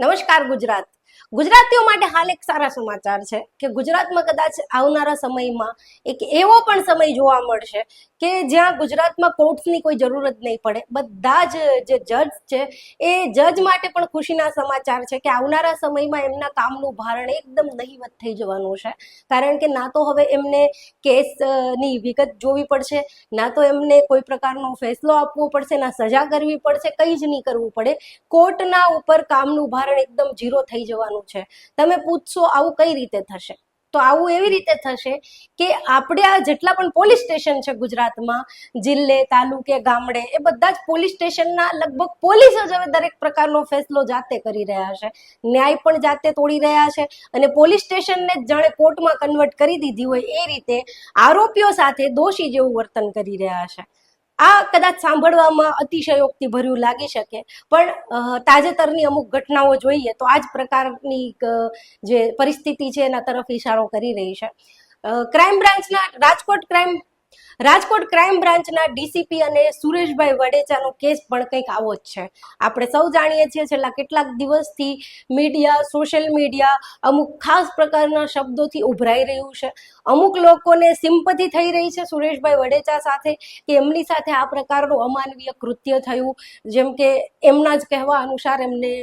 નમસ્કાર ગુજરાત. ગુજરાતીઓ માટે હાલ એક સારા સમાચાર છે કે ગુજરાતમાં કદાચ આવનારા સમયમાં એક એવો પણ સમય જોવા મળશે કે જ્યાં ગુજરાતમાં કોર્ટ્સની કોઈ જરૂર જ નહીં પડે. બધા જ જે જજ છે એ જજ માટે પણ ખુશીના સમાચાર છે કે આવનારા સમયમાં એમના કામનું ભારણ એકદમ નહીવત થઈ જવાનું છે. કારણ કે ના તો હવે એમને કેસની વિગત જોવી પડશે, ના તો એમને કોઈ પ્રકારનો ફેસલો આપવો પડશે, ના સજા કરવી પડશે, કંઈ જ નહીં કરવું પડે. કોર્ટના ઉપર કામનું ભારણ એકદમ ઝીરો થઈ જવાનું છે. તમે પૂછશો આવું કઈ રીતે થશે? તો આવું એવી રીતે થશે કે આપણે આ જેટલા પણ પોલીસ સ્ટેશન છે ગુજરાતમાં, જિલ્લે, તાલુકે, ગામડે, એ બધા જ પોલીસ સ્ટેશનના લગભગ પોલીસ જ હવે દરેક પ્રકારનો ફેસલો જાતે કરી રહ્યા છે, ન્યાય પણ જાતે તોડી રહ્યા છે અને પોલીસ સ્ટેશનને જ જાણે કોર્ટમાં કન્વર્ટ કરી દીધી હોય એ રીતે આરોપીઓ સાથે દોષી જેવું વર્તન કરી રહ્યા છે. આ કદાચ સાંભળવામાં અતિશયોક્તિ ભર્યું લાગી શકે, પણ તાજેતરની અમુક ઘટનાઓ જોઈએ તો આ જ પ્રકારની જે પરિસ્થિતિ છે એના તરફ ઇશારો કરી રહી છે. ક્રાઇમ બ્રાન્ચના રાજકોટ ક્રાઇમ બ્રાન્ચના ડીસીપી અને સુરેશભાઈ વડેચાનો કેસ પણ કંઈક આવો જ છે. આપણે સૌ જાણીએ છીએ છેલ્લા કેટલાક દિવસથી મીડિયા, સોશિયલ મીડિયા અમુક ખાસ પ્રકારના શબ્દોથી ઉભરાઈ રહ્યું છે. અમુક લોકોને સિમ્પથી થઈ રહી છે સુરેશભાઈ વડેચા સાથે કે એમની સાથે આ પ્રકારનું અમાનવીય કૃત્ય થયું. જેમ કે એમના જ કહેવા અનુસાર એમને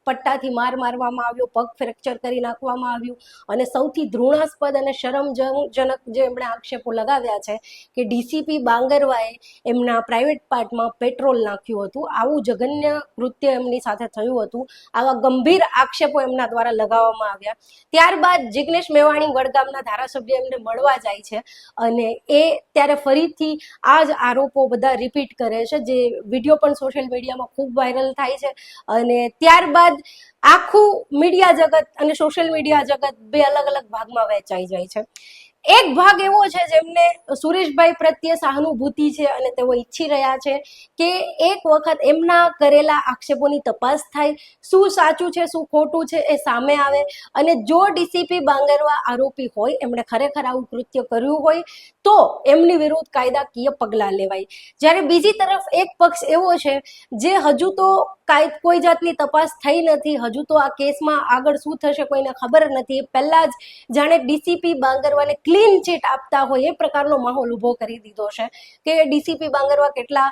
પટ્ટાથી માર મારવામાં આવ્યો, પગ ફ્રેક્ચર કરી નાખવામાં આવ્યું અને સૌથી ધૃણાસ્પદ અને શરમજનક જે એમણે આક્ષેપો લગાવ્યા છે કે ડીસીપી બાંગરવાએ એમના પ્રાઇવેટ પાર્ટમાં પેટ્રોલ નાખ્યું હતું. આવું જઘન્ય કૃત્ય એમની સાથે થયું હતું. આવા ગંભીર આક્ષેપો એમના દ્વારા લગાવવામાં આવ્યા. ત્યારબાદ જિગ્નેશ મેવાણી વડગામના ધારાસભ્ય એમને મળવા જાય છે અને એ ત્યારે ફરીથી આ જ આરોપો બધા રિપીટ કરે છે, જે વિડીયો પણ સોશિયલ મીડિયામાં ખૂબ વાયરલ થાય છે. અને ત્યારબાદ આખું મીડિયા જગત અને સોશિયલ મીડિયા જગત બે અલગ અલગ ભાગમાં વહેંચાઈ જાય છે. એક ભાગ એવો છે જેમને સુરેશભાઈ પ્રત્યે સહાનુભૂતિ છે અને તેઓ ઈચ્છી રહ્યા છે કે એક વખત એમના કરેલા આક્ષેપોની તપાસ થાય, શું સાચું છે શું ખોટું છે એ સામે આવે અને જો ડીસીપી બાંગરવા આરોપી હોય, એમણે ખરેખર આવું કૃત્ય કર્યું હોય તો એમની વિરુદ્ધ કાયદાકીય પગલાં લેવાય. જ્યારે બીજી તરફ એક પક્ષ એવો છે જે હજુ તો કોઈ જાતની તપાસ થઈ નથી, હજુ તો આ કેસમાં આગળ શું થશે કોઈને ખબર નથી. પહેલા જ જાણે ડીસીપી બાંગરવાને ક્લીન ચીટ આપતા હોય એ પ્રકારનો માહોલ ઉભો કરી દીધો છે કે ડીસીપી બાંગરવા કેટલા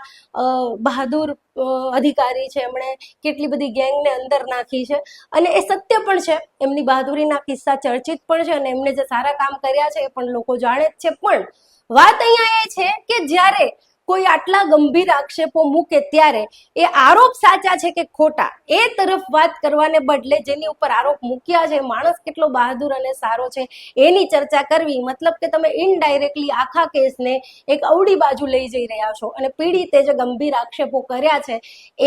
બહાદુર અધિકારી છે, એમણે કેટલી બધી ગેંગને અંદર નાખી છે અને એ સત્ય પણ છે. એમની બહાદુરીના કિસ્સા ચર્ચિત પણ છે અને એમને જે સારા કામ કર્યા છે એ પણ લોકો જાણે જ છે. પણ વાત અહીંયા એ છે કે જ્યારે કોઈ આટલા ગંભીર આક્ષેપો મૂકે ત્યારે એ આરોપ સાચા છે કે ખોટા એ તરફ વાત કરવાને બદલે જેની ઉપર આરોપ મૂક્યા છે માણસ કેટલો બહાદુર અને સારો છે એની ચર્ચા કરવી, મતલબ કે તમે ઇનડાયરેક્ટલી આખા કેસને એક અવળી બાજુ લઈ જઈ રહ્યા છો અને પીડિતે જે ગંભીર આક્ષેપો કર્યા છે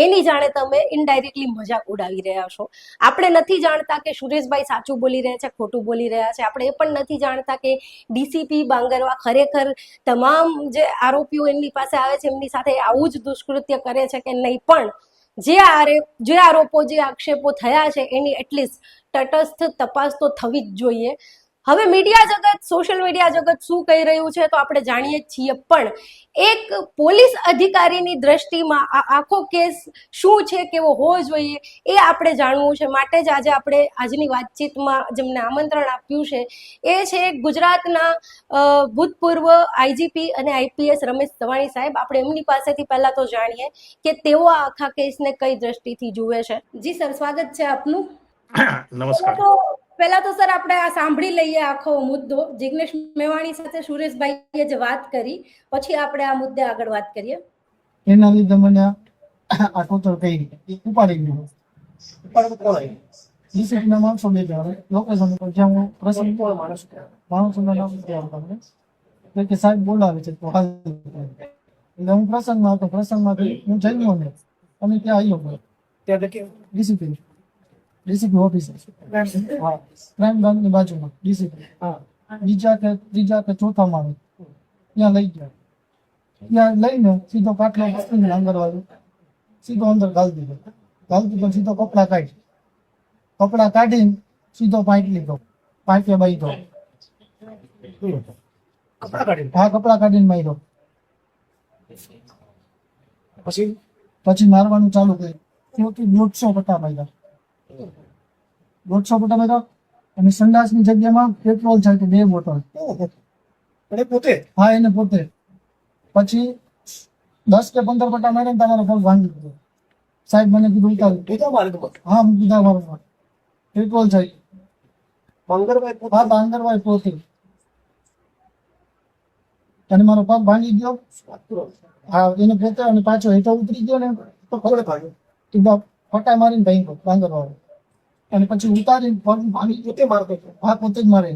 એની જાણે તમે ઇનડાયરેક્ટલી મજાક ઉડાવી રહ્યા છો. આપણે નથી જાણતા કે સુરેશભાઈ સાચું બોલી રહ્યા છે, ખોટું બોલી રહ્યા છે. આપણે એ પણ નથી જાણતા કે ડીસીપી બાંગરવા ખરેખર તમામ જે આરોપીઓ એમની પાસે આવે છે એમની સાથે આવું જ દુષ્કૃત્ય કરે છે કે નહીં. પણ જે આરોપો, જે આક્ષેપો થયા છે એની એટલીસ્ટ તટસ્થ તપાસ તો થવી જ જોઈએ. હવે મીડિયા જગત, સોશિયલ મીડિયા જગત શું કહી રહ્યું છે તો આપણે જાણીએ જ છીએ, પણ એક પોલીસ અધિકારીની દ્રષ્ટિમાં આ આખો કેસ શું છે, કેવો હોવો જોઈએ એ આપણે જાણવું છે. માટે જ આજે આપણે આજની વાતચીતમાં જેમને આમંત્રણ આપ્યું છે એ છે ગુજરાતના ભૂતપૂર્વ આઈજીપી અને આઈપીએસ રમેશ ધવાણી સાહેબ. આપણે એમની પાસેથી પહેલા તો જાણીએ કે તેઓ આખા કેસને કઈ દ્રષ્ટિથી જુએ છે. જી સર, સ્વાગત છે આપનું. નમસ્કાર. પહેલા તો સર આપણે આ સાંભળી લઈએ આખો મુદ્દો. જિગ્નેશ મેવાણી સાથે સુરેશભાઈએ જે વાત કરી પછી આપણે આ મુદ્દે આગળ વાત કરીએ. એના લીધે મને આ ટોટલ કઈ ઉપાડી ગયું. ડિસિપ્લિન માણસો લીધે હવે લોકેશન ઉપર જ્યાં હું પ્રસંગ માણસોના નામ તમને કે સાહેબ બોલાવે છે તો હાલ એટલે હું પ્રસંગમાં હતો. પ્રસંગમાંથી હું જન્મો ને અને ત્યાં આવ્યો ત્યાં ડીસીપી ઓફિસર ક્રાઇમ બ્રાન્ચની બાજુમાં ડીસીપી ત્રીજા કે ચોથા માળે ત્યાં લઈ ગયા. ત્યાં લઈને સીધો કાટલો પકડીને આંગણવાડી સીધો અંદર ઘાલી દીધો. સીધો કપડા કાઢીને સીધો પાઇપ લીધો, પાઇપે બાંધ્યો. કપડા કાઢીને માર્યો. પછી મારવાનું ચાલુ કર્યું. 150 પટ્ટા માર્યા. 150 ફટામેટા અને સંડાસની જગ્યામાં પેટ્રોલ છે 2 બોટલ. અને પોતે હા, એને પોતે. પછી 10 કે 15 ફટા મારે ને તમારો પગ ભાંગી ગયો. સાહેબ મને કીધું ઉતાર. બીજા માર્ગમાં હા, હું કીધા મારો પેટ્રોલ છે. બંગરભાઈ પોતે હા, બાંગરભાઈ પોતે. અને મારો પગ ભાંગી ગયો. હા, એને પોતે અને પાછો હેઠો ઉતરી ગયો ને તો કોણે ભાગ્યો? તો ફટા મારીને ભાંગ્યો બાંગરવાળો. અને પછી ઉતારીને પગ ભાંગી ગયો. પોતે મારતો હતો. હા, પોતે જ મારે.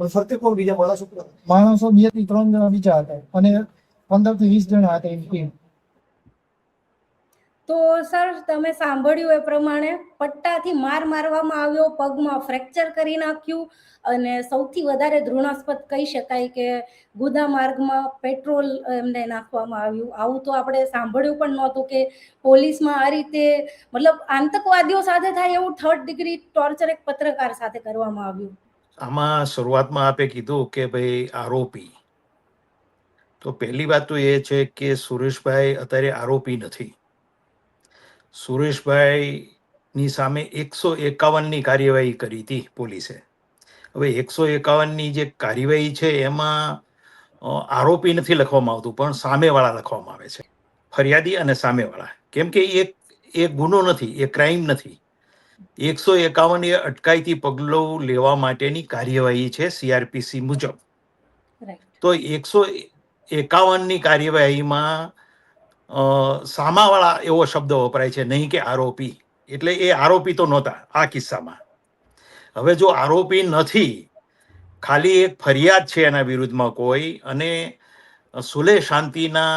પણ ફરતે કોણ બીજા માણસો કોણ? માણસો 2 થી 3 જણા બીજા હતા અને 15 થી 20 જણા હતા એની ટીમ. તો સર તમે સાંભળ્યું એ પ્રમાણે પટ્ટાથી માર મારવામાં આવ્યો, પગમાં ફ્રેક્ચર કરી નાખ્યું અને સૌથી વધારે ધૃણાસ્પદ કહી શકાય કે ગુદા માર્ગમાં પેટ્રોલ એમને નાખવામાં આવ્યું. આવું તો આપણે સાંભળ્યું પણ નહોતું કે પોલીસમાં આ રીતે મતલબ આતંકવાદીઓ સાથે થાય એવું 3rd ડિગ્રી ટોર્ચર એક પત્રકાર સાથે કરવામાં આવ્યું. આમાં શરૂઆતમાં આપે કીધું કે ભાઈ આરોપી, તો પહેલી વાત તો એ છે કે સુરેશભાઈ અત્યારે આરોપી નથી. સુરેશભાઈની સામે 151ની કાર્યવાહી કરી હતી પોલીસે. હવે 151ની જે કાર્યવાહી છે એમાં આરોપી નથી લખવામાં આવતું, પણ સામેવાળા લખવામાં આવે છે, ફરિયાદી અને સામેવાળા. કેમ કે એ ગુનો નથી, એ ક્રાઇમ નથી. 151 એ અટકાયતી પગલું લેવા માટેની કાર્યવાહી છે CRPC મુજબ. તો 151ની કાર્યવાહીમાં સામાવાળા એવો શબ્દ વપરાય છે, નહીં કે આરોપી. એટલે એ આરોપી તો નહોતા આ કિસ્સામાં. હવે જો આરોપી નથી, ખાલી એક ફરિયાદ છે એના વિરુદ્ધમાં કોઈ, અને સુલેહ શાંતિના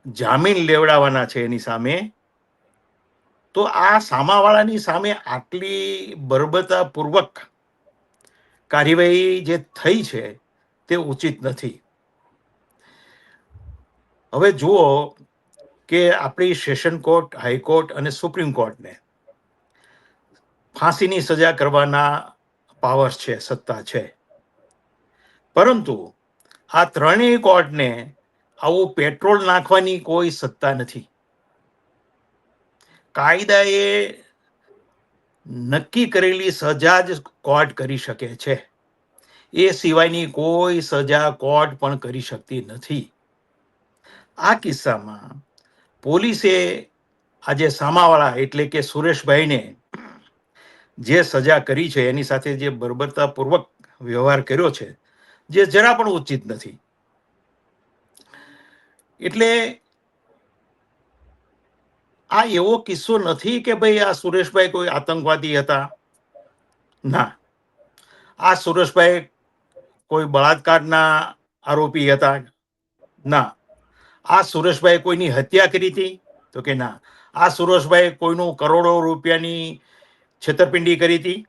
જામીન લેવડાવવાના છે એની સામે, તો આ સામાવાળાની સામે આટલી બર્બરતાપૂર્વક કાર્યવાહી જે થઈ છે તે ઉચિત નથી. હવે જુઓ કે આપણી સેશન કોર્ટ, હાઈકોર્ટ અને સુપ્રીમ કોર્ટને ફાંસીની સજા કરવાના પાવર્સ છે, સત્તા છે, પરંતુ આ ત્રણેય કોર્ટને આવું પેટ્રોલ નાખવાની કોઈ સત્તા નથી. કાયદાએ નક્કી કરેલી સજા જ કોર્ટ કરી શકે છે. એ સિવાયની કોઈ સજા કોર્ટ પણ કરી શકતી નથી. આ કિસ્સામાં પોલીસે આજે સામાવાળા એટલે કે સુરેશભાઈને જે સજા કરી છે એની સાથે જે બર્બરતાપૂર્વક વ્યવહાર કર્યો છે, જે જરા પણ ઉચિત નથી. એટલે આ એવો કિસ્સો નથી કે ભાઈ આ સુરેશભાઈ કોઈ આતંકવાદી હતા. ના, આ સુરેશભાઈ કોઈ બળાત્કારના આરોપી હતા. ના, આ સુરેશભાઈ કોઈની હત્યા કરી હતી, તો કે ના. આ સુરેશભાઈ કોઈનું કરોડો રૂપિયાની છેતરપિંડી કરી હતી,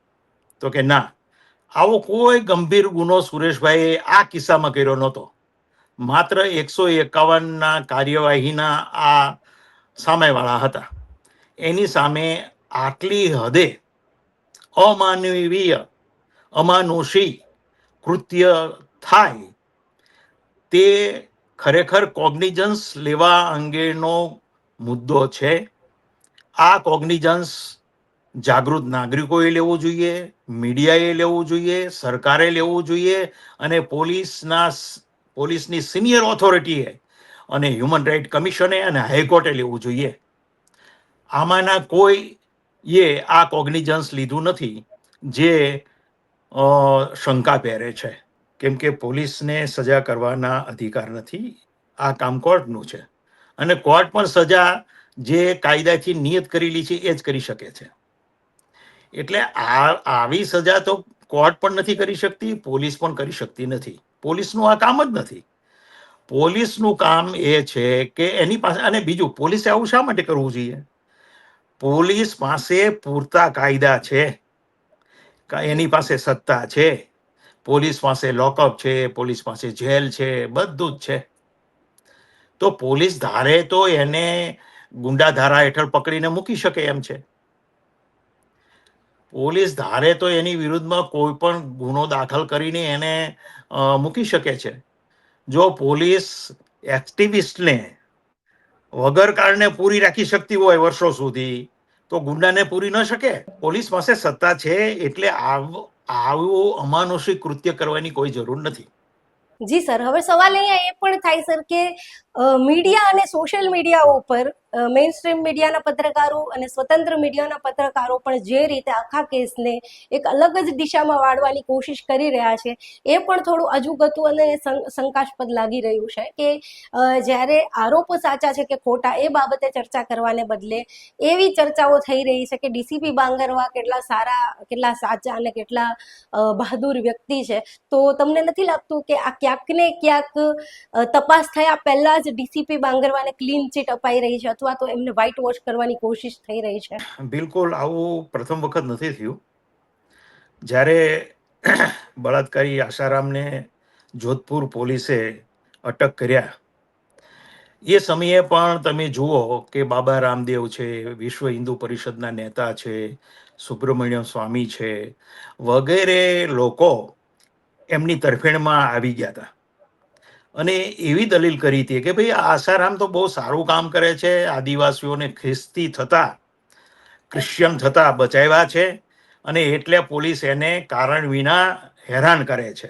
તો કે ના. આવો કોઈ ગંભીર ગુનો સુરેશભાઈએ આ કિસ્સામાં કર્યો નહોતો. માત્ર 151ના કાર્યવાહીના આ સામેવાળા હતા. એની સામે આટલી હદે અમાનવીય, અમાનુષી કૃત્ય થાય તે ખરેખર કોગ્નિઝન્સ લેવા અંગેનો મુદ્દો છે. આ કોગ્નિઝન્સ જાગૃત નાગરિકોએ લેવું જોઈએ, મીડિયાએ લેવું જોઈએ, સરકારે લેવું જોઈએ, અને પોલીસની સિનિયર ઓથોરિટીએ અને હ્યુમન રાઇટ કમિશને અને હાઈકોર્ટે લેવું જોઈએ. આમાંના કોઈએ આ કોગ્નિઝન્સ લીધું નથી, જે શંકા પહેરે છે. કેમ કે પોલીસને સજા કરવાના અધિકાર નથી. આ કામ કોર્ટનું છે, અને કોર્ટ પણ સજા જે કાયદાથી નિયત કરેલી છે એ જ કરી શકે છે. એટલે આવી સજા તો કોર્ટ પણ નથી કરી શકતી, પોલીસ પણ કરી શકતી નથી. પોલીસનું આ કામ જ નથી. પોલીસનું કામ એ છે કે એની પાસે, અને બીજું, પોલીસે આવું શા માટે કરવું જોઈએ? પોલીસ પાસે પૂરતા કાયદા છે, એની પાસે સત્તા છે, પોલીસ પાસે લોકઅપ છે, પોલીસ પાસે જેલ છે, બધું જ છે. તો પોલીસ ધારે તો એને ગુંડા ધારા હેઠળ પકડીને મૂકી શકે એમ છે. પોલીસ ધારે તો એની વિરુદ્ધમાં કોઈ પણ ગુનો દાખલ કરીને એને મૂકી શકે છે. જો પોલીસ એક્ટિવિસ્ટને વગર કારણે પૂરી રાખી શકતી હોય વર્ષો સુધી, તો ગુંડાને પૂરી ન શકે. પોલીસ પાસે સત્તા છે એટલે આવું અમાનુષિક કૃત્ય કરવાની કોઈ જરૂર નથી. જી સર, હવે સવાલ અહીંયા એ પણ થાય સર કે મીડિયા અને સોશિયલ મીડિયા ઉપર મેઇન સ્ટ્રીમ મીડિયાના પત્રકારો અને સ્વતંત્ર મીડિયાના પત્રકારો પણ જે રીતે આખા કેસને એક અલગ જ દિશામાં વાળવાની કોશિશ કરી રહ્યા છે એ પણ થોડું અજુગતું અને શંકાસ્પદ લાગી રહ્યું છે કે જ્યારે આરોપો સાચા છે કે ખોટા એ બાબતે ચર્ચા કરવાને બદલે એવી ચર્ચાઓ થઈ રહી છે કે ડીસીપી બાંગરવા કેટલા સારા, કેટલા સાચા અને કેટલા બહાદુર વ્યક્તિ છે. તો તમને નથી લાગતું કે આ ક્યાંક ને ક્યાંક તપાસ થયા પહેલા જ ડીસીપી બાંગરવાને ક્લીન ચીટ અપાઈ રહી છે અથવા તો એમને વ્હાઇટ વોશ કરવાની કોશિશ થઈ રહી છે? બિલકુલ આવું પ્રથમ વખત નથી થયું. જ્યારે બળાત્કારી આશારામને જોધપુર પોલીસે અટક કર્યા એ સમયે પણ તમે જુઓ કે બાબા રામદેવ છે, વિશ્વ હિન્દુ પરિષદના નેતા છે, સુબ્રમણ્યમ સ્વામી છે, વગેરે લોકો એમની તરફેણમાં આવી ગયા હતા અને એવી દલીલ કરી હતી કે ભાઈ આસારામ તો બહુ સારું કામ કરે છે, આદિવાસીઓને ખ્રિસ્તી થતા, ક્રિશ્ચિયન થતા બચાવ્યા છે અને એટલે પોલીસ એને કારણ વિના હેરાન કરે છે.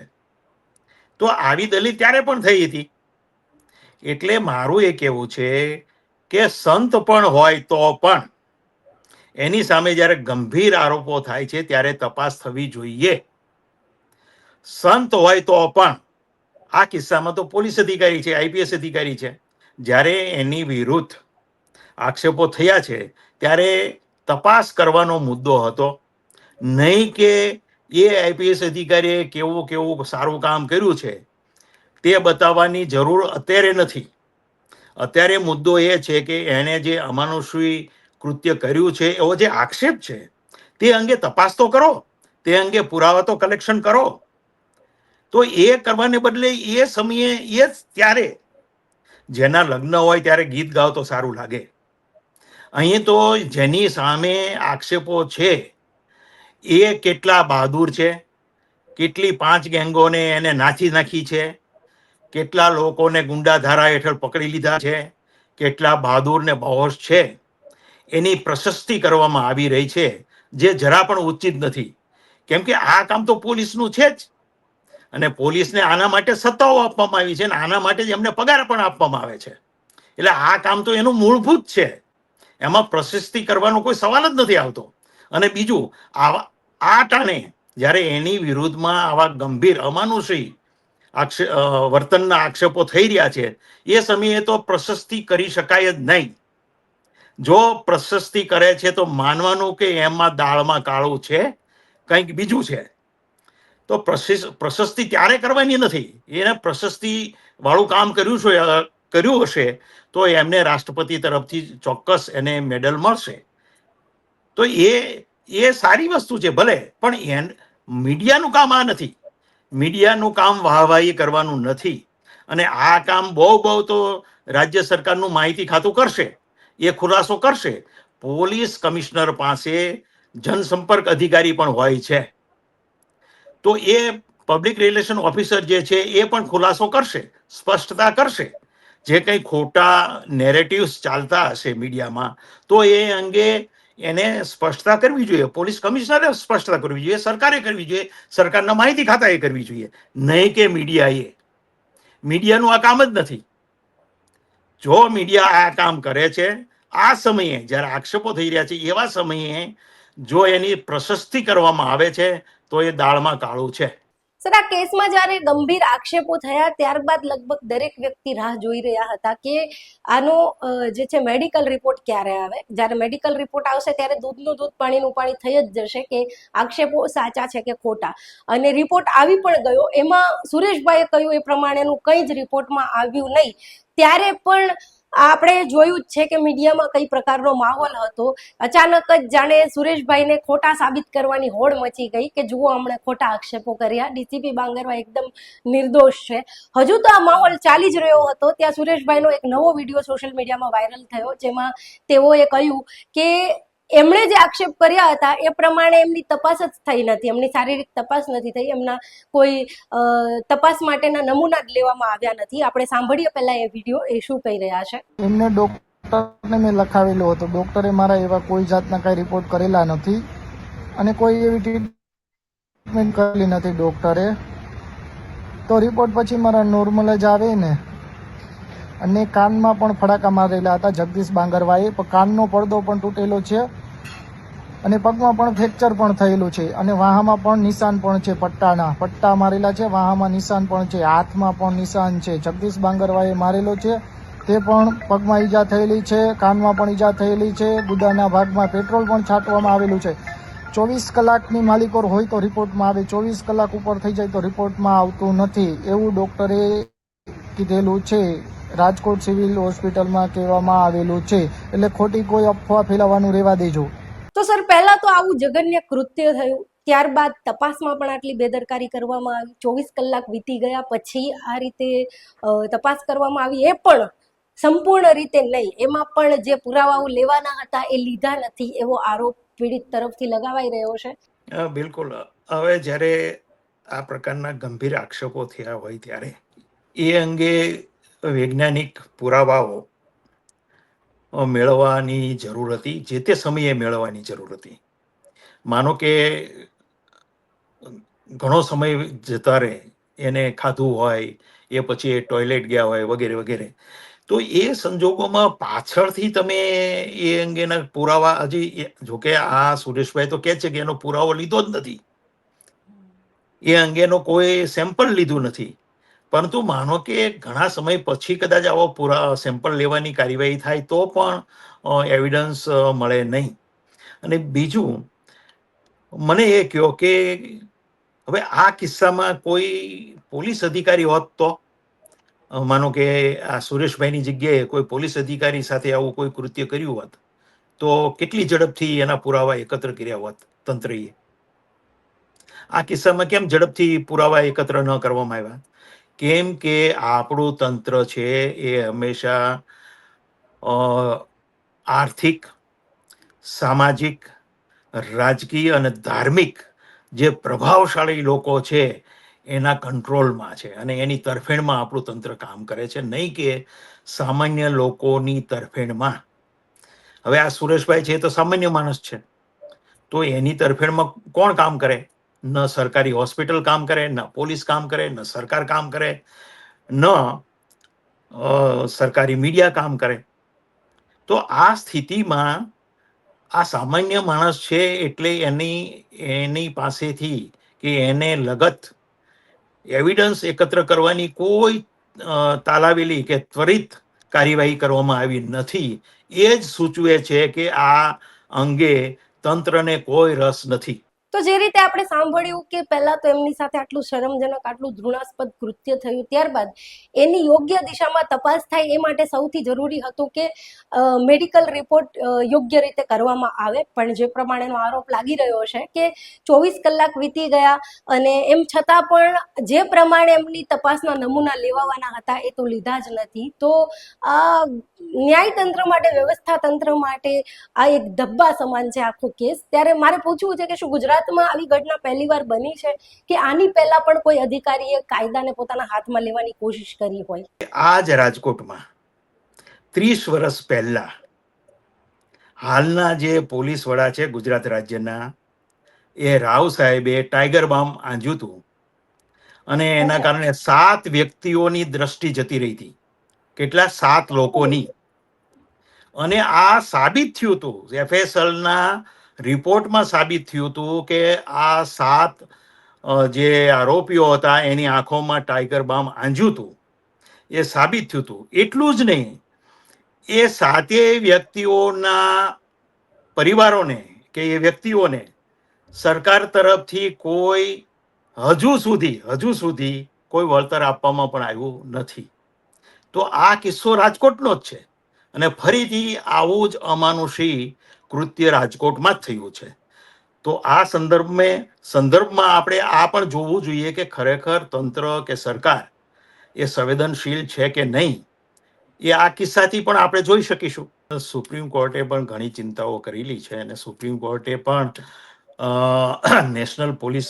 તો આવી દલીલ ત્યારે પણ થઈ હતી. એટલે મારું એ કહેવું છે કે સંત પણ હોય તો પણ એની સામે જ્યારે ગંભીર આરોપો થાય છે ત્યારે તપાસ થવી જોઈએ. સંત હોય તો પણ આ કિસ્સામાં તો પોલીસ અધિકારી છે, આઈપીએસ અધિકારી છે, જ્યારે એની વિરુદ્ધ આક્ષેપો થયા છે ત્યારે તપાસ કરવાનો મુદ્દો હતો, નહીં કે એ આઈપીએસ અધિકારીએ કેવું કેવું સારું કામ કર્યું છે તે બતાવવાની જરૂર અત્યારે નથી. અત્યારે મુદ્દો એ છે કે એણે જે અમાનુષી કૃત્ય કર્યું છે એવો જે આક્ષેપ છે તે અંગે તપાસ તો કરો, તે અંગે પુરાવા તો કલેક્શન કરો. તો એ કરવાને બદલે એ સમયે એ ત્યારે જેના લગ્ન હોય ત્યારે ગીત ગાવ તો સારું લાગે. અહીં તો જેની સામે આક્ષેપો છે એ કેટલા બહાદુર છે, કેટલી 5 ગેંગોને એને નાચી નાખી છે, કેટલા લોકોને ગુંડા ધારા હેઠળ પકડી લીધા છે, કેટલા બહાદુર ને બાહોશ છે, એની પ્રશસ્તિ કરવામાં આવી રહી છે જે જરા પણ ઉચિત નથી. કેમ કે આ કામ તો પોલીસનું છે જ અને પોલીસને આના માટે સત્તાઓ આપવામાં આવી છે અને આના માટે જ એમને પગાર પણ આપવામાં આવે છે. એટલે આ કામ તો એનું મૂળભૂત છે, એમાં પ્રશસ્તિ કરવાનો કોઈ સવાલ જ નથી આવતો. અને બીજું આ ટાણે જ્યારે એની વિરુદ્ધમાં આવા ગંભીર અમાનુષી વર્તનના આક્ષેપો થઈ રહ્યા છે એ સમયે તો પ્રશસ્તિ કરી શકાય જ નહીં. જો પ્રશસ્તિ કરે છે તો માનવાનું કે એમાં દાળમાં કાળું છે, કંઈક બીજું છે. તો પ્રશસ્તિ ત્યારે કરવાની નથી. એને પ્રશસ્તિ વાળું કામ કર્યું હશે તો એમને રાષ્ટ્રપતિ તરફથી ચોક્કસ એને મેડલ મળશે. તો એ સારી વસ્તુ છે ભલે, પણ મીડિયાનું કામ આ નથી. મીડિયાનું કામ વાહવાહી કરવાનું નથી. અને આ કામ બહુ તો રાજ્ય સરકારનું માહિતી ખાતું કરશે, એ ખુલાસો કરશે. પોલીસ કમિશનર પાસે જનસંપર્ક અધિકારી પણ હોય છે, તો એ પબ્લિક રિલેશન ઓફિસર જે છે એ પણ ખુલાસો કરશે, સ્પષ્ટતા કરશે. જે કંઈ ખોટા નેરેટિવ્સ ચાલતા હશે મીડિયામાં તો એ અંગે એને સ્પષ્ટતા કરવી જોઈએ. પોલીસ કમિશનરે સ્પષ્ટતા કરવી જોઈએ, સરકારે કરવી જોઈએ, સરકારના માહિતી ખાતાએ કરવી જોઈએ, નહીં કે મીડિયાએ. મીડિયાનું આ કામ જ નથી. જો મીડિયા આ કામ કરે છે, આ સમયે જ્યારે આક્ષેપો થઈ રહ્યા છે એવા સમયે જો એની પ્રશસ્તિ કરવામાં આવે છે તો એ દાળમાં કાળું છે. સર, આ કેસમાં જ્યારે ગંભીર આક્ષેપો થયા ત્યારબાદ લગભગ દરેક વ્યક્તિ રાહ જોઈ રહ્યા હતા કે આનો જે છે મેડિકલ રિપોર્ટ ક્યારે આવે. જ્યારે મેડિકલ રિપોર્ટ આવશે ત્યારે દૂધનું દૂધ પાણીનું પાણી થઈ જ જશે કે આક્ષેપો સાચા છે કે ખોટા. અને રિપોર્ટ આવી પણ ગયો. એમાં સુરેશભાઈએ કહ્યું એ પ્રમાણેનું કંઈ જ રિપોર્ટમાં આવ્યું નહીં. ત્યારે પણ આપણે જોયું જ છે કે મીડિયામાં કઈ પ્રકારનો માહોલ હતો. અચાનક જ જાણે સુરેશભાઈને ખોટા સાબિત કરવાની હોડ મચી ગઈ કે જુઓ અમને ખોટા આક્ષેપો કર્યા, ડીસીપી બાંગરવા એકદમ નિર્દોષ છે. હજુ તો આ માહોલ ચાલી જ રહ્યો હતો ત્યાં સુરેશભાઈનો એક નવો વિડીયો સોશિયલ મીડિયામાં વાયરલ થયો, જેમાં તેઓએ કહ્યું કે એમણે જે આક્ષેપ કર્યા હતા એ પ્રમાણે એમની તપાસ જ થઈ નથી, એમની શારીરિક તપાસ નથી થઈ, એમના કોઈ તપાસ માટેના નમૂના જ લેવામાં આવ્યા નથી. આપણે સાંભળીએ પહેલા એ વિડીયો, એ શું કહી રહ્યા છે. એમને ડોક્ટર ડૉક્ટરને મેં લખાવેલું હતું. ડૉક્ટરે મારા એવા કોઈ જાતના કાંઈ રિપોર્ટ કરેલા નથી અને કોઈ એવી ટ્રીટમેન્ટ કરેલી નથી ડૉક્ટરે. તો રિપોર્ટ પછી મારા નોર્મલ જ આવે ને. અને કાનમાં પણ ફડાકા મારેલા હતા જગદીશ બાંગરવાએ, પણ કાનનો પડદો પણ તૂટેલો છે અને પગમાં પણ ફ્રેક્ચર પણ થયેલું છે અને વાહામાં પણ નિશાન પણ છે, પટ્ટા મારેલા છે, વાહામાં નિશાન પણ છે, હાથમાં પણ નિશાન છે. જગદીશ બાંગરવાએ મારેલો છે તે પણ પગમાં ઈજા થયેલી છે, કાનમાં પણ ઈજા થયેલી છે, ગુદાના ભાગમાં પેટ્રોલ પણ છાંટવામાં આવેલું છે. 24 કલાકની માલિકોર હોય તો રિપોર્ટમાં આવે, 24 કલાક ઉપર થઈ જાય તો રિપોર્ટમાં આવતું નથી એવું ડૉક્ટરે કીધેલું છે. રાજકોટ સિવિલ હોસ્પિટલમાં કહેવામાં આવેલું છે. એટલે ખોટી કોઈ અફવા ફેલાવવાનું રહેવા દેજો. તો સર, પહેલા તો આવું જઘન્ય કૃત્ય થયું, ત્યારબાદ તપાસમાં પણ આટલી બેદરકારી કરવામાં આવી, 24 કલાક વીતી ગયા પછી આ રીતે તપાસ કરવામાં આવી, એ પણ સંપૂર્ણ રીતે નહીં, એમાં પણ જે પુરાવાઓ લેવાના હતા એ લીધા નથી એવો આરોપ પીડિત તરફથી લગાવાઈ રહ્યો છે. બિલકુલ. હવે જ્યારે આ પ્રકારના ગંભીર આક્ષેપો થયા હોય ત્યારે એ અંગે વૈજ્ઞાનિક પુરાવાઓ મેળવવાની જરૂર હતી, જે તે સમયે મેળવવાની જરૂર હતી. માનો કે ઘણો સમય જતા રહે, એને ખાધું હોય, એ પછી એ ટોયલેટ ગયા હોય વગેરે વગેરે, તો એ સંજોગોમાં પાછળથી તમે એ અંગેના પુરાવા હજી, જોકે આ સુરેશભાઈ તો કહે છે કે એનો પુરાવો લીધો જ નથી, એ અંગેનો કોઈ સેમ્પલ લીધું નથી, પરંતુ માનો કે ઘણા સમય પછી કદાચ આવો સેમ્પલ લેવાની કાર્યવાહી થાય તો પણ એવિડન્સ મળે નહીં. અને બીજું, મને એ કહો કે હવે આ કિસ્સામાં કોઈ પોલીસ અધિકારી હોત તો, માનો કે આ સુરેશભાઈની જગ્યાએ કોઈ પોલીસ અધિકારી સાથે આવું કોઈ કૃત્ય કર્યું હોત તો કેટલી ઝડપથી એના પુરાવા એકત્ર કર્યા હોત તંત્રએ. આ કિસ્સામાં કેમ ઝડપથી પુરાવા એકત્ર ન કરવામાં આવ્યા? કેમ કે આપણું તંત્ર છે એ હંમેશા આર્થિક, સામાજિક, રાજકીય અને ધાર્મિક જે પ્રભાવશાળી લોકો છે એના કંટ્રોલમાં છે અને એની તરફેણમાં આપણું તંત્ર કામ કરે છે, નહીં કે સામાન્ય લોકોની તરફેણમાં. હવે આ સુરેશભાઈ છે એ તો સામાન્ય માણસ છે, તો એની તરફેણમાં કોણ કામ કરે? ન સરકારી હોસ્પિટલ કામ કરે, ન પોલીસ કામ કરે, ન સરકાર કામ કરે, ન સરકારી મીડિયા કામ કરે. તો આ સ્થિતિમાં આ સામાન્ય માણસ છે એટલે એની પાસેથી કે એને લગત એવિડન્સ એકત્ર કરવાની કોઈ તાલાવેલી કે ત્વરિત કાર્યવાહી કરવામાં આવી નથી. એ જ સૂચવે છે કે આ અંગે તંત્રને કોઈ રસ નથી. તો જે રીતે આપણે સાંભળ્યું કે પહેલા તો એમની સાથે આટલું શરમજનક, આટલું ઘૃણાસ્પદ કૃત્ય થયું, ત્યારબાદ એની યોગ્ય દિશામાં તપાસ થાય એ માટે સૌથી જરૂરી હતું કે મેડિકલ રિપોર્ટ યોગ્ય રીતે કરવામાં આવે. પણ જે પ્રમાણેનો આરોપ લાગી રહ્યો છે કે 24 કલાક વીતી ગયા અને એમ છતાં પણ જે પ્રમાણે એમની તપાસના નમૂના લેવાના હતા એ તો લીધા જ નથી. તો આ ન્યાયતંત્ર માટે, વ્યવસ્થા તંત્ર માટે આ એક ધબ્બા સમાન છે આખો કેસ. ત્યારે મારે પૂછવું છે કે શું ગુજરાતમાં આવી ઘટના પહેલીવાર બની છે કે આની પહેલા પણ કોઈ અધિકારીએ કાયદાને પોતાના હાથમાં લેવાની કોશિશ કરી હોય? આ જ રાજકોટમાં 30 વર્ષ પહેલા હાલના જે પોલીસ વડા છે ગુજરાત રાજ્યના, એ રાવ સાહેબે ટાઈગર બામ આંજ્યું હતું અને એના કારણે 7 વ્યક્તિઓની દ્રષ્ટિ જતી રહી હતી. કેટલા? 7 લોકોની. અને આ સાબિત થયું હતું, એફએસએલના રિપોર્ટમાં સાબિત થયું હતું કે આ 7 જે આરોપીઓ હતા એની આંખોમાં ટાઈગર બામ આંજ્યું હતું, એ સાબિત થયું હતું. એટલું જ નહીં, એ 7 વ્યક્તિઓના પરિવારોને કે એ વ્યક્તિઓને સરકાર તરફથી કોઈ હજુ સુધી કોઈ વળતર આપવામાં પણ આવ્યું નથી. તો આ કિસ્સો રાજકોટનો જ છે અને ફરીથી આવું જ અમાનુષી કૃત્ય રાજકોટમાં જ થયું છે. તો આ સંદર્ભમાં આપણે આ પણ જોવું જોઈએ કે ખરેખર તંત્ર કે સરકાર એ સંવેદનશીલ છે કે નહીં, એ આ કિસ્સાથી પણ આપણે જોઈ શકીશું. સુપ્રીમ કોર્ટે પણ ઘણી ચિંતાઓ કરેલી છે અને સુપ્રીમ કોર્ટે પણ નેશનલ પોલીસ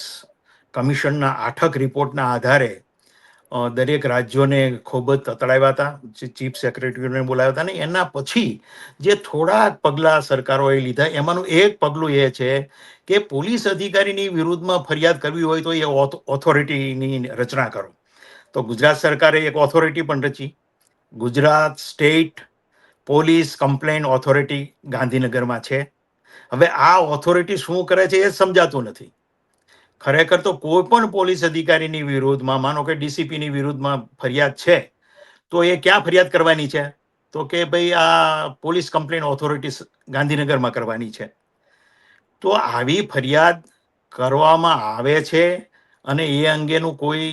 કમિશનના 8ક રિપોર્ટના આધારે દરેક રાજ્યોને ખૂબ જ તતડાવ્યા હતા, જે ચીફ સેક્રેટરીને બોલાવ્યા હતા ને એના પછી જે થોડાક પગલાં સરકારોએ લીધા એમાંનું એક પગલું એ છે કે પોલીસ અધિકારીની વિરુદ્ધમાં ફરિયાદ કરવી હોય તો એ ઓથોરિટીની રચના કરો. તો ગુજરાત સરકારે એક ઓથોરિટી પણ રચી, Gujarat state police complain authority ગાંધીનગરમાં છે. હવે આ ઓથોરિટી શું કરે છે એ સમજાતું નથી. ખરેખર તો કોઈ પણ પોલીસ અધિકારીની વિરુદ્ધમાં, માનો કે ડીસીપીની વિરુદ્ધમાં ફરિયાદ છે તો એ ક્યાં ફરિયાદ કરવાની છે? તો કે ભાઈ આ પોલીસ કમ્પ્લેન ઓથોરિટી ગાંધીનગરમાં કરવાની છે. તો આવી ફરિયાદ કરવામાં આવે છે અને એ અંગેનું કોઈ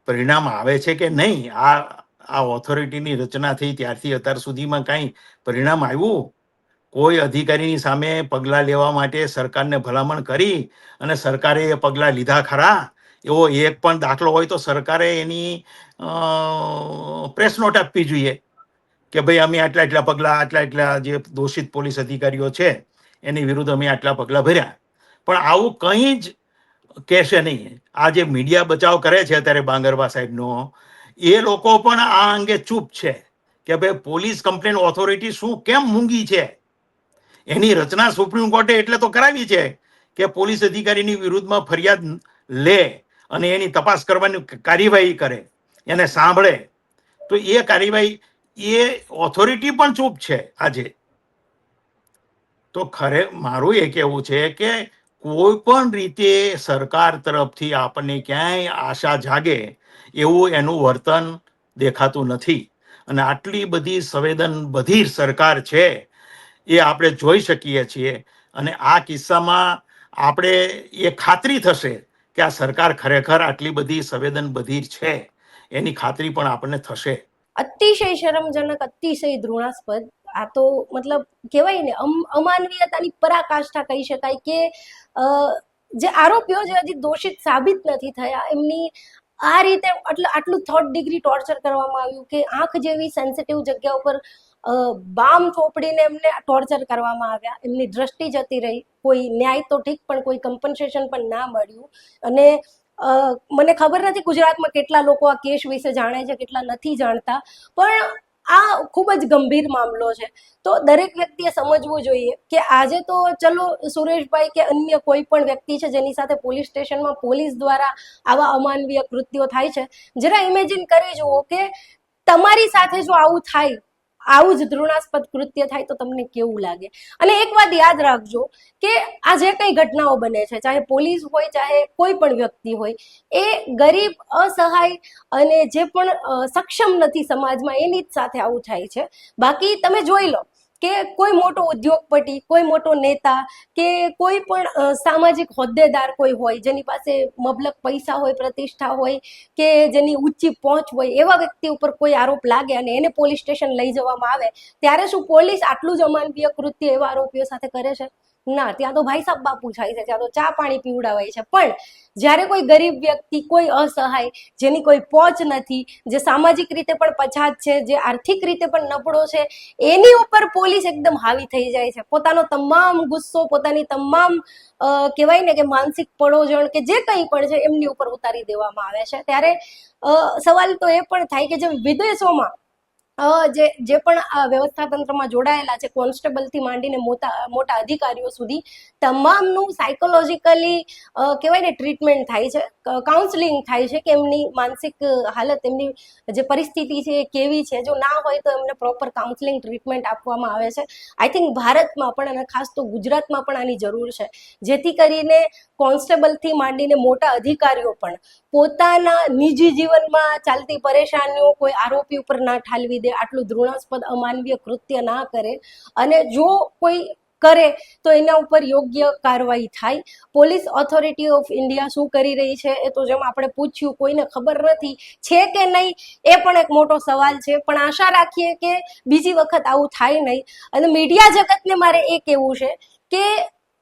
પરિણામ આવે છે કે નહીં? આ ઓથોરિટીની રચના થઈ ત્યારથી અત્યાર સુધીમાં કાંઈ પરિણામ આવ્યું? કોઈ અધિકારીની સામે પગલાં લેવા માટે સરકારને ભલામણ કરી અને સરકારે એ પગલાં લીધા ખરા? એવો એક પણ દાખલો હોય તો સરકારે એની પ્રેસ નોટ આપવી જોઈએ કે ભાઈ અમે આટલા પગલાં, આટલા જે દોષિત પોલીસ અધિકારીઓ છે એની વિરુદ્ધ અમે આટલા પગલાં ભર્યા. પણ આવું કંઈ જ કહેશે નહીં. આ જે મીડિયા બચાવ કરે છે અત્યારે બાંગરવા સાહેબનો, એ લોકો પણ આ અંગે ચૂપ છે કે ભાઈ પોલીસ કમ્પ્લેન ઓથોરિટી શું કેમ મૂંગી છે? એની રચના સુપ્રીમ કોર્ટે એટલે તો કરાવી છે કે પોલીસ અધિકારીની વિરુદ્ધમાં ફરિયાદ લે અને એની તપાસ કરવાની કાર્યવાહી કરે, એને સાંભળે. તો એ કાર્યવાહી એ ઓથોરિટી પણ ચૂપ છે આજે. તો મારું એ કહેવું છે કે કોઈ પણ રીતે સરકાર તરફથી આપણને ક્યાંય આશા જાગે એવું એનું વર્તન દેખાતું નથી. અને આટલી બધી સંવેદનબધીર સરકાર છે એ આપણે જોઈ શકીએ છીએ. અને આ કિસ્સામાં આપણે એ ખાતરી થશે કે આ સરકાર ખરેખર આટલી બધી સંવેદનબધીર છે એની ખાતરી પણ આપણને થશે. અતિશય શરમજનક, અતિશય ઘૃણાસ્પદ. આ તો મતલબ કહેવાય ને અમાનવીયતાની પરાકાષ્ઠા કહી શકાય કે જે આરોપીઓ જે હજી દોષિત સાબિત નથી થયા એમની આ રીતે આટલું થર્ડ ડિગ્રી ટોર્ચર કરવામાં આવ્યું કે આંખ જેવી સેન્સિટિવ જગ્યા ઉપર બામ ચોપડીને એમને ટોર્ચર કરવામાં આવ્યા. એમની દ્રષ્ટિ જતી રહી. કોઈ ન્યાય તો ઠીક પણ કોઈ કમ્પન્સેશન પણ ના મળ્યું. અને મને ખબર નથી ગુજરાતમાં કેટલા લોકો આ કેસ વિશે જાણે છે, કેટલા નથી જાણતા, પણ આ ખૂબ જ ગંભીર મામલો છે. તો દરેક વ્યક્તિએ સમજવું જોઈએ કે આજે તો ચલો સુરેશભાઈ કે અન્ય કોઈ પણ વ્યક્તિ છે જેની સાથે પોલીસ સ્ટેશનમાં પોલીસ દ્વારા આવા અમાનવીય કૃત્યો થાય છે, જરા ઇમેજિન કરી જુઓ કે તમારી સાથે જો આવું થાય, આવું જ ઘૃણાસ્પદ કૃત્ય થાય તો તમને કેવું લાગે. અને એક વાત યાદ રાખજો કે આ જે કઈ ઘટનાઓ બને છે, ચાહે પોલીસ હોય ચાહે કોઈ પણ વ્યક્તિ હોય, એ ગરીબ, અસહાય અને જે પણ સક્ષમ નથી સમાજમાં એની જ સાથે આવું થાય છે. બાકી તમે જોઈ લો કે કોઈ મોટો ઉદ્યોગપતિ, કોઈ મોટો નેતા કે કોઈ પણ સામાજિક હોદ્દેદાર કોઈ હોય જેની પાસે મબલક પૈસા હોય, પ્રતિષ્ઠા હોય કે જેની ઊંચી પહોંચ હોય, એવા વ્યક્તિ ઉપર કોઈ આરોપ લાગે અને એને પોલીસ સ્ટેશન લઈ જવામાં આવે, ત્યારે શું પોલીસ આટલું જ અમાનવીય કૃત્ય એવા આરોપીઓ સાથે કરે છે? ના, ત્યાં તો ભાઈ સાહેબ બાપુ થાય છે, ત્યાં તો ચા પાણી પીવડાવાય છે. પણ જ્યારે કોઈ ગરીબ વ્યક્તિ, કોઈ અસહાય, જેની કોઈ પહોંચ નથી, જે સામાજિક રીતે પણ પછાત છે, જે આર્થિક રીતે પણ નબળો છે, એની ઉપર પોલીસ એકદમ હાવી થઈ જાય છે. પોતાનો તમામ ગુસ્સો, પોતાની તમામ કહેવાય ને કે માનસિક પડોજણ કે જે કંઈ પણ છે એમની ઉપર ઉતારી દેવામાં આવે છે. ત્યારે સવાલ તો એ પણ થાય કે જે વિદેશોમાં જે પણ આ વ્યવસ્થા તંત્રમાં જોડાયેલા છે, કોન્સ્ટેબલથી માંડીને મોટા અધિકારીઓ સુધી, તમામનું સાયકોલોજીકલી કહેવાય ને ટ્રીટમેન્ટ થાય છે, કાઉન્સેલિંગ થાય છે કે એમની માનસિક હાલત, એમની જે પરિસ્થિતિ છે એ કેવી છે. જો ના હોય તો એમને પ્રોપર કાઉન્સેલિંગ ટ્રીટમેન્ટ આપવામાં આવે છે. આઈ થિંક ભારતમાં પણ અને ખાસ તો ગુજરાતમાં પણ આની જરૂર છે, જેથી કરીને કોન્સ્ટેબલથી માંડીને મોટા અધિકારીઓ પણ પોતાના નિજી જીવનમાં ચાલતી પરેશાનીઓ કોઈ આરોપી ઉપર ના ઠાલવી દે, આટલું ઘૃણાસ્પદ અમાનવીય કૃત્ય ના કરે, અને જો કોઈ કરે તો એના ઉપર યોગ્ય કાર્યવાહી થાય. પોલીસ ઓથોરિટી ઓફ ઇન્ડિયા શું કરી રહી છે એ તો જેમ આપણે પૂછ્યું કોઈને ખબર નથી છે કે નહીં, એ પણ એક મોટો સવાલ છે. પણ આશા રાખીએ કે બીજી વખત આવું થાય નહીં. અને મીડિયા જગતને મારે એ કહેવું છે કે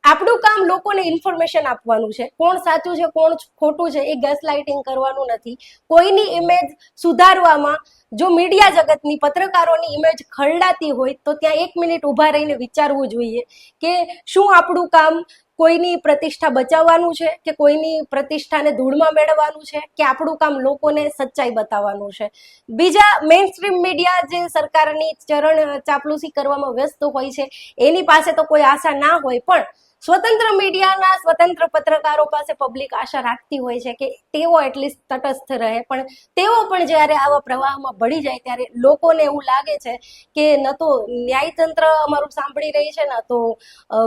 આપણું કામ લોકોને ઇન્ફોર્મેશન આપવાનું છે. કોણ સાચું છે, કોણ ખોટું છે, એ ગેસલાઇટિંગ કરવાનું નથી. કોઈની ઇમેજ સુધારવામાં જો મીડિયા જગતની, પત્રકારોની ઇમેજ ખરડાતી હોય તો ત્યાં 1 મિનિટ ઊભા રહીને વિચારવું જોઈએ કે શું આપણું કામ કોઈની પ્રતિષ્ઠા બચાવવાનું છે કે કોઈની પ્રતિષ્ઠાને ધૂળમાં મેળવવાનું છે કે આપણું કામ લોકોને સચ્ચાઈ બતાવવાનું છે. બીજા મેઇન સ્ટ્રીમ મીડિયા જે સરકારની ચરણ ચાપલુસી કરવામાં વ્યસ્ત હોય છે એની પાસે તો કોઈ આશા ના હોય, પણ સ્વતંત્ર મીડિયાના સ્વતંત્ર પત્રકારો પાસે પબ્લિક આશા રાખતી હોય છે કે તેઓ એટલીસ્ટ તટસ્થ રહે, પણ તેઓ પણ જ્યારે આવા પ્રવાહમાં ભળી જાય ત્યારે લોકોને એવું લાગે છે કે ન તો ન્યાયતંત્ર અમારું સાંભળી રહી છે, ન તો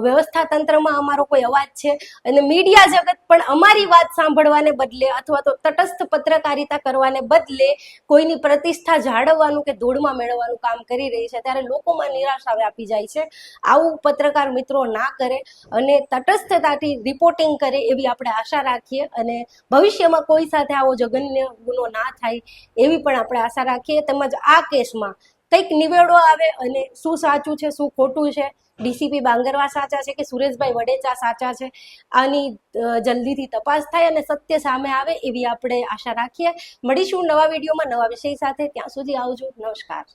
વ્યવસ્થા તંત્રમાં અમારો કોઈ અવાજ છે, અને મીડિયા જગત પણ અમારી વાત સાંભળવાને બદલે અથવા તો તટસ્થ પત્રકારિતા કરવાને બદલે કોઈની પ્રતિષ્ઠા જાળવવાનું કે ધૂળમાં મેળવવાનું કામ કરી રહી છે, ત્યારે લોકોમાં નિરાશા વ્યાપી જાય છે. આવું પત્રકાર મિત્રો ના કરે અને તટસ્થતાથી રિપોર્ટિંગ કરે એવી આપણે આશા રાખીએ, અને ભવિષ્યમાં કોઈ સાથે આવો જઘન્ય ગુનો ના થાય એવી પણ આપણે આશા રાખીએ. તેમજ આ કેસમાં કંઈક નિવેડો આવે અને શું સાચું છે શું ખોટું છે, ડીસીપી બાંગરવા સાચા છે કે સુરેશભાઈ વડેચા સાચા છે, આની જલ્દીથી તપાસ થાય અને સત્ય સામે આવે એવી આપણે આશા રાખીએ. મળીશું નવા વિડીયોમાં નવા વિષય સાથે. ત્યાં સુધી આવજો. નમસ્કાર.